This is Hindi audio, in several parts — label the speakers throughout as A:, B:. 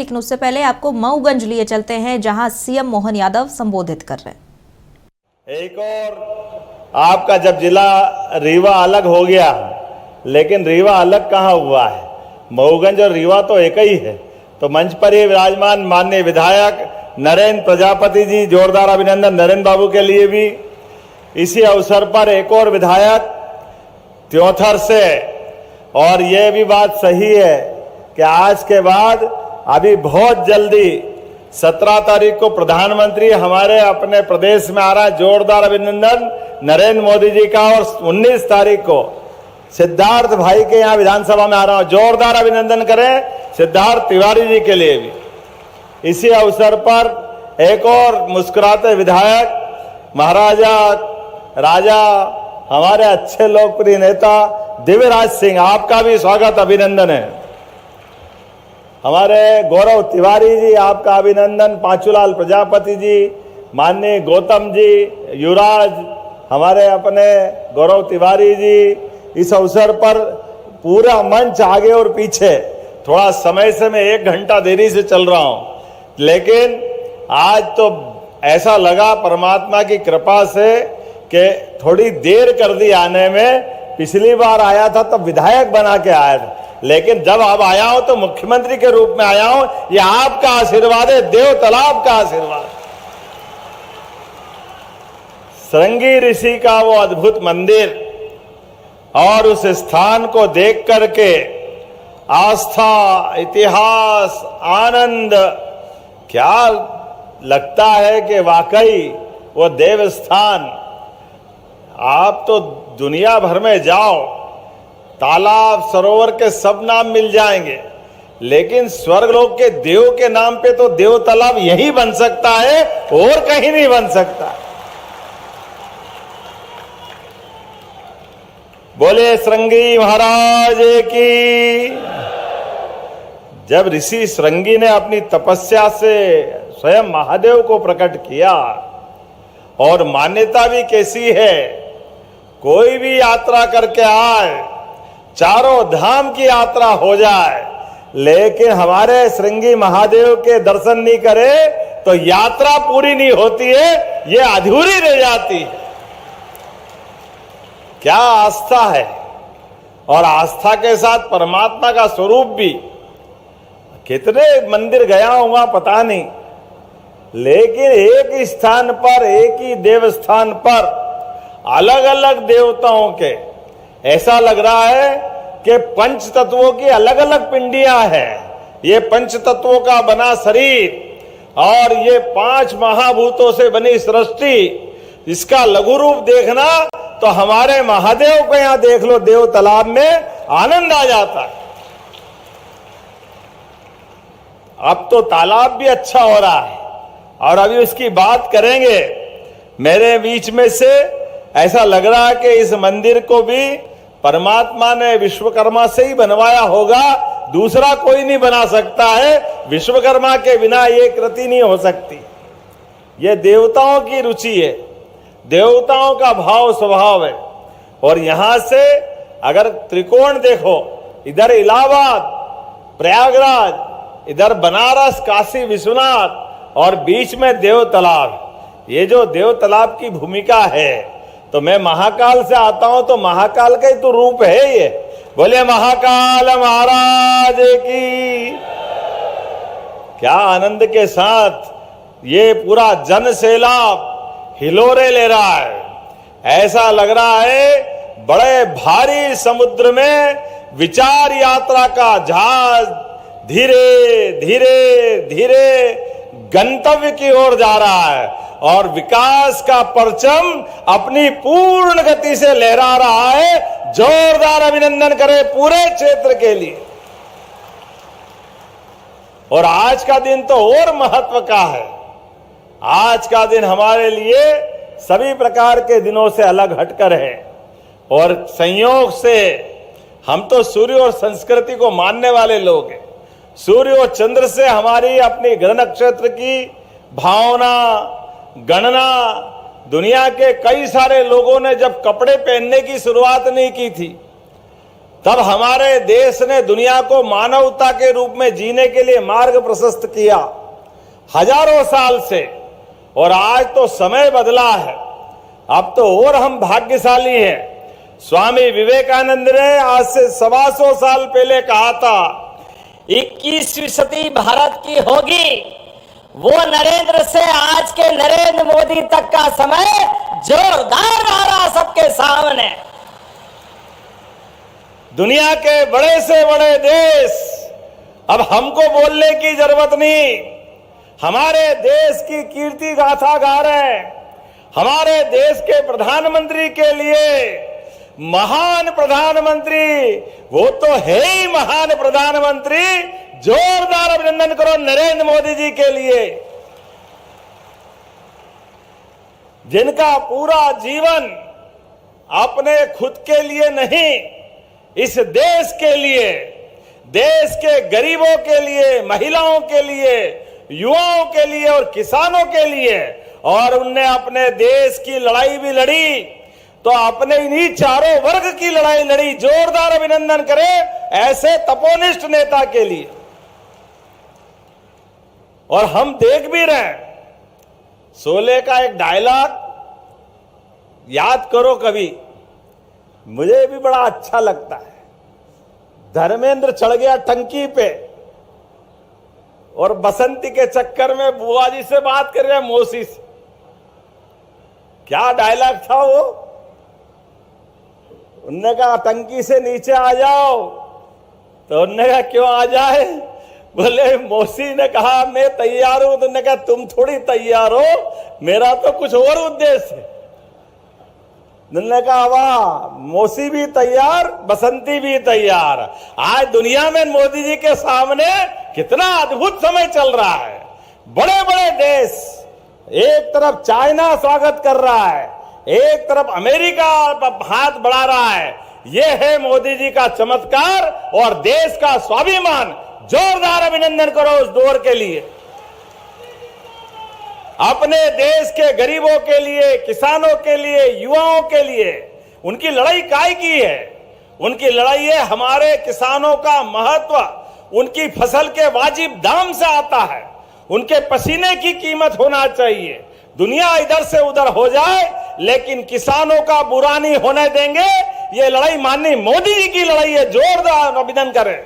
A: लेकिन उससे पहले आपको मऊगंज लिए चलते हैं, जहां सीएम मोहन यादव संबोधित कर रहे हैं।
B: एक और आपका जब जिला रीवा अलग हो गया, लेकिन रीवा अलग कहाँ हुआ है, मऊगंज और रीवा तो एक ही है। तो मंच पर ही विराजमान माननीय विधायक नरेंद्र प्रजापति जी, जोरदार अभिनंदन नरेंद्र बाबू के लिए भी। इसी अवसर पर एक और विधायक त्योंथर से, और ये भी बात सही है कि आज के बाद अभी बहुत जल्दी 17 तारीख को प्रधानमंत्री हमारे अपने प्रदेश में आ रहा है, जोरदार अभिनंदन नरेंद्र मोदी जी का। और 19 तारीख को सिद्धार्थ भाई के यहाँ विधानसभा में आ रहा हूं, जोरदार अभिनंदन करें सिद्धार्थ तिवारी जी के लिए भी। इसी अवसर पर एक और मुस्कुराते विधायक महाराजा राजा हमारे अच्छे लोकप्रिय नेता दिव्यराज सिंह, आपका भी स्वागत अभिनंदन है। हमारे गौरव तिवारी जी, आपका अभिनंदन। पांचूलाल प्रजापति जी, माननीय गौतम जी, युवराज, हमारे अपने गौरव तिवारी जी। इस अवसर पर पूरा मंच आगे और पीछे, थोड़ा समय से मैं 1 घंटा देरी से चल रहा हूं, लेकिन आज तो ऐसा लगा परमात्मा की कृपा से कि थोड़ी देर कर दी आने में। पिछली बार आया था तब विधायक बना के आया था, लेकिन जब अब आया हूं तो मुख्यमंत्री के रूप में आया हूं। ये आपका आशीर्वाद है, देव तालाब का आशीर्वाद। श्रृंगी ऋषि का वो अद्भुत मंदिर और उस स्थान को देख करके आस्था, इतिहास, आनंद, क्या लगता है कि वाकई वो देव स्थान। आप तो दुनिया भर में जाओ, तालाब सरोवर के सब नाम मिल जाएंगे, लेकिन स्वर्गलोक के देव के नाम पे तो देव तालाब यही बन सकता है, और कहीं नहीं बन सकता। बोले श्रृंगी महाराज की। जब ऋषि श्रृंगी ने अपनी तपस्या से स्वयं महादेव को प्रकट किया, और मान्यता भी कैसी है, कोई भी यात्रा करके आए, चारों धाम की यात्रा हो जाए, लेकिन हमारे श्रृंगी महादेव के दर्शन नहीं करे तो यात्रा पूरी नहीं होती है, ये अधूरी रह जाती है। क्या आस्था है, और आस्था के साथ परमात्मा का स्वरूप भी। कितने मंदिर गया हूं पता नहीं, लेकिन एक स्थान पर, एक ही देव स्थान पर अलग अलग देवताओं के, ऐसा लग रहा है कि पंच तत्वों की अलग अलग पिंडियां हैं। ये पंच तत्वों का बना शरीर और ये 5 महाभूतों से बनी सृष्टि, इसका लघु रूप देखना तो हमारे महादेव को यहां देख लो, देव तालाब में आनंद आ जाता है। अब तो तालाब भी अच्छा हो रहा है, और अभी उसकी बात करेंगे। मेरे बीच में से ऐसा लग रहा है कि इस मंदिर को भी परमात्मा ने विश्वकर्मा से ही बनवाया होगा, दूसरा कोई नहीं बना सकता है। विश्वकर्मा के बिना ये कृति नहीं हो सकती। ये देवताओं की रुचि है, देवताओं का भाव स्वभाव है। और यहां से अगर त्रिकोण देखो, इधर इलाहाबाद, प्रयागराज, इधर बनारस, काशी विश्वनाथ, और बीच में देव तालाब। ये जो देव तालाब की भूमिका है, तो मैं महाकाल से आता हूं, तो महाकाल का ही तो रूप है ये। बोले महाकाल महाराज की। क्या आनंद के साथ ये पूरा जन सैलाब हिलोरे ले रहा है। ऐसा लग रहा है बड़े भारी समुद्र में विचार यात्रा का जहाज धीरे धीरे धीरे गंतव्य की ओर जा रहा है, और विकास का परचम अपनी पूर्ण गति से लहरा रहा है। जोरदार अभिनंदन करें पूरे क्षेत्र के लिए। और आज का दिन तो और महत्व का है। आज का दिन हमारे लिए सभी प्रकार के दिनों से अलग हटकर है, और संयोग से हम तो सूर्य और संस्कृति को मानने वाले लोग हैं। सूर्य और चंद्र से हमारी अपनी ग्रह नक्षत्र की भावना, गणना। दुनिया के कई सारे लोगों ने जब कपड़े पहनने की शुरुआत नहीं की थी, तब हमारे देश ने दुनिया को मानवता के रूप में जीने के लिए मार्ग प्रशस्त किया हजारों साल से। और आज तो समय बदला है, अब तो और हम भाग्यशाली हैं। स्वामी विवेकानंद ने आज से 125 साल पहले कहा था,
C: 21वीं सदी भारत की होगी। वो नरेंद्र से आज के नरेंद्र मोदी तक का समय जोरदार आ रहा सबके सामने।
B: दुनिया के बड़े से बड़े देश अब हमको बोलने की जरूरत नहीं, हमारे देश की कीर्ति गाथा गा रहे हैं। हमारे देश के प्रधानमंत्री के लिए महान प्रधानमंत्री, वो तो है ही महान प्रधानमंत्री। जोरदार अभिनंदन करो नरेंद्र मोदी जी के लिए, जिनका पूरा जीवन अपने खुद के लिए नहीं, इस देश के लिए, देश के गरीबों के लिए, महिलाओं के लिए, युवाओं के लिए और किसानों के लिए, और उनने अपने देश की लड़ाई भी लड़ी तो अपने इन्हीं चारों वर्ग की लड़ाई लड़ी। जोरदार अभिनंदन करें ऐसे तपोनिष्ठ नेता के लिए। और हम देख भी रहे हैं, शोले का एक डायलॉग याद करो कभी, मुझे भी बड़ा अच्छा लगता है। धर्मेंद्र चढ़ गया टंकी पे और बसंती के चक्कर में बुआ जी से बात कर रहे हैं, मौसी से। क्या डायलॉग था वो? उनने कहा टंकी से नीचे आ जाओ, तो उनने कहा क्यों आ जाए? बोले मौसी ने कहा मैं तैयार हूं। तो उन्होंने कहा तुम थोड़ी तैयार हो, मेरा तो कुछ और उद्देश्य है। उन्होंने कहा वाह, मौसी भी तैयार, बसंती भी तैयार। आज दुनिया में मोदी जी के सामने कितना अद्भुत समय चल रहा है। बड़े बड़े देश, एक तरफ चाइना स्वागत कर रहा है, एक तरफ अमेरिका हाथ बढ़ा रहा है। यह है मोदी जी का चमत्कार और देश का स्वाभिमान। जोरदार अभिनंदन करो उस दौर के लिए। अपने देश के गरीबों के लिए, किसानों के लिए, युवाओं के लिए उनकी लड़ाई काय की है? उनकी लड़ाई है हमारे किसानों का महत्व उनकी फसल के वाजिब दाम से आता है। उनके पसीने की कीमत होना चाहिए। दुनिया इधर से उधर हो जाए लेकिन किसानों का बुरा नहीं होने देंगे। ये लड़ाई माननीय मोदी जी की लड़ाई है। जोरदार अभिनंदन करें।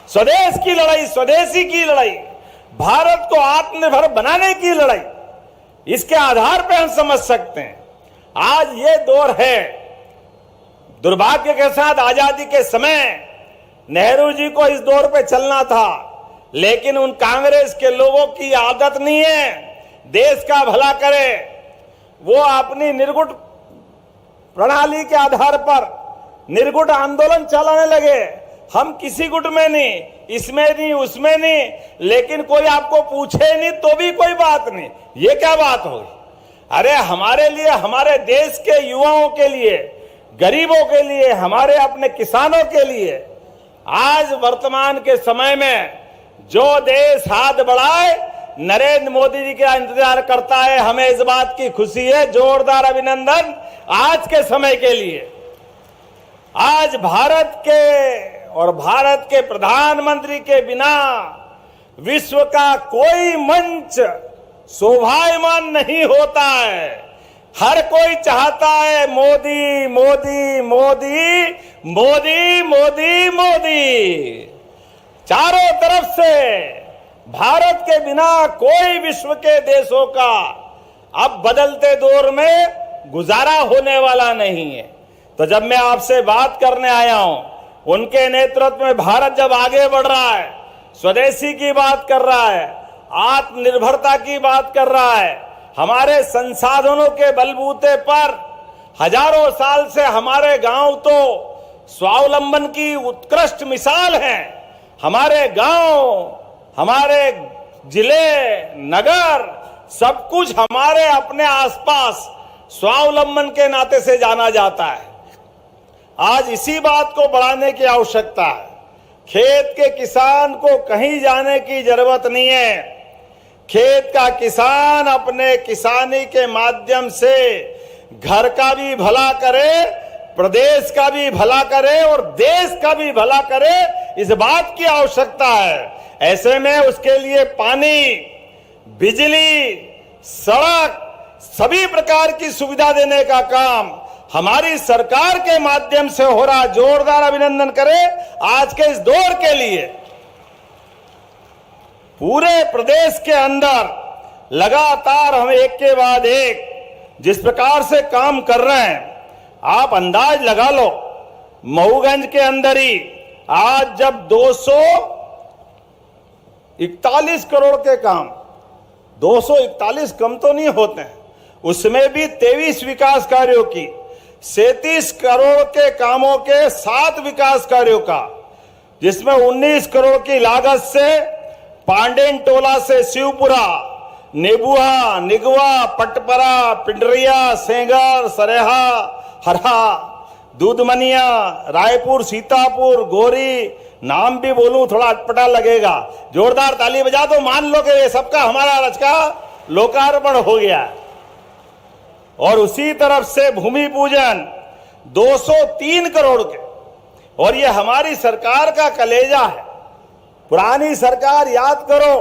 B: स्वदेश की लड़ाई, स्वदेशी की लड़ाई, भारत को आत्मनिर्भर बनाने की लड़ाई, इसके आधार पर हम समझ सकते हैं। आज ये दौर है। दुर्भाग्य के साथ आजादी के समय नेहरू जी को इस दौर पे चलना था, लेकिन उन कांग्रेस के लोगों की आदत नहीं है देश का भला करे। वो अपनी निर्गुट प्रणाली के आधार पर निर्गुट आंदोलन चलाने लगे। हम किसी गुट में नहीं, इसमें नहीं, उसमें नहीं, लेकिन कोई आपको पूछे नहीं तो भी कोई बात नहीं। ये क्या बात होगी? अरे हमारे लिए, हमारे देश के युवाओं के लिए, गरीबों के लिए, हमारे अपने किसानों के लिए आज वर्तमान के समय में जो देश हाथ बढ़ाए, नरेंद्र मोदी जी का इंतजार करता है। हमें इस बात की खुशी है। जोरदार अभिनंदन आज के समय के लिए। आज भारत के और भारत के प्रधानमंत्री के बिना विश्व का कोई मंच शोभायमान नहीं होता है। हर कोई चाहता है मोदी मोदी मोदी मोदी मोदी मोदी। चारों तरफ से भारत के बिना कोई विश्व के देशों का अब बदलते दौर में गुजारा होने वाला नहीं है। तो जब मैं आपसे बात करने आया हूं, उनके नेतृत्व में भारत जब आगे बढ़ रहा है, स्वदेशी की बात कर रहा है, आत्मनिर्भरता की बात कर रहा है, हमारे संसाधनों के बलबूते पर हजारों साल से हमारे गांव तो स्वावलंबन की उत्कृष्ट मिसाल हैं। हमारे गांव, हमारे जिले, नगर, सब कुछ हमारे अपने आसपास स्वावलंबन के नाते से जाना जाता है। आज इसी बात को बढ़ाने की आवश्यकता है। खेत के किसान को कहीं जाने की जरूरत नहीं है। खेत का किसान अपने किसानी के माध्यम से घर का भी भला करे, प्रदेश का भी भला करे और देश का भी भला करे, इस बात की आवश्यकता है। ऐसे में उसके लिए पानी, बिजली, सड़क, सभी प्रकार की सुविधा देने का काम हमारी सरकार के माध्यम से हो रहा। जोरदार अभिनंदन करें आज के इस दौर के लिए। पूरे प्रदेश के अंदर लगातार हम एक के बाद एक जिस प्रकार से काम कर रहे हैं, आप अंदाज लगा लो, मऊगंज के अंदर ही आज जब 241 करोड़ के काम, 241 कम तो नहीं होते हैं, उसमें भी 23 विकास कार्यों की, 37 करोड़ के कामों के 7 विकास कार्यों का, जिसमें 19 करोड़ की लागत से पांडेन टोला से शिवपुरा, नेबुआ, निगवा, पटपरा, पिंडरिया, सेंगर, सरेहा, हरा, दूधमनिया, रायपुर, सीतापुर, गोरी, नाम भी बोलूं थोड़ा अटपटा लगेगा। जोरदार ताली बजा दो, मान लो कि ये सबका हमारा रच का लोकार्पण हो गया। और उसी तरफ से भूमि पूजन 203 करोड़ के, और ये हमारी सरकार का कलेजा है। पुरानी सरकार याद करो,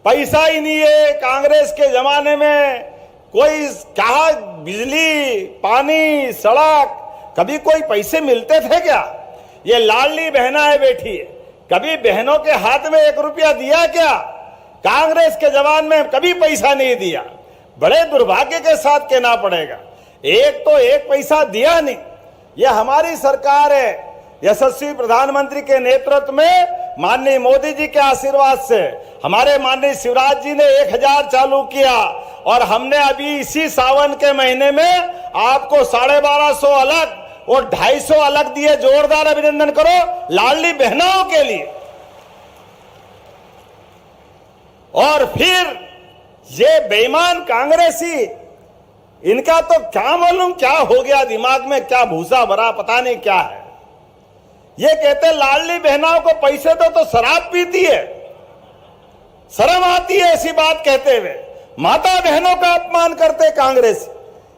B: पैसा ही नहीं है। कांग्रेस के जमाने में कोई कहा बिजली, पानी, सड़क, कभी कोई पैसे मिलते थे क्या? ये लाडली बहनाएं बैठी है, कभी बहनों के हाथ में 1 रुपया दिया क्या? कांग्रेस के जमाने में कभी पैसा नहीं दिया। बड़े दुर्भाग्य के साथ कहना पड़ेगा, एक तो एक पैसा दिया नहीं। यह हमारी सरकार है, यशस्वी प्रधानमंत्री के नेतृत्व में, माननीय मोदी जी के आशीर्वाद से हमारे माननीय शिवराज जी ने 1000 चालू किया, और हमने अभी इसी सावन के महीने में आपको 1250 अलग और 250 अलग दिए। जोरदार अभिनंदन करो लाडली बहनों के लिए। और फिर ये बेईमान कांग्रेसी, इनका तो क्या मालूम क्या हो गया, दिमाग में क्या भूसा भरा, पता नहीं क्या है। ये कहते लाडली बहनों को पैसे दो तो शराब पीती है। शर्म आती है ऐसी बात कहते हुए। माता बहनों का अपमान करते कांग्रेस,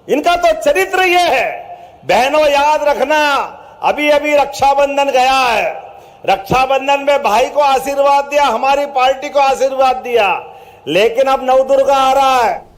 B: इनका तो चरित्र यह है। बहनों याद रखना, अभी अभी रक्षाबंधन गया है, रक्षाबंधन में भाई को आशीर्वाद दिया, हमारी पार्टी को आशीर्वाद दिया, लेकिन अब नवदुर्गा आ रहा है।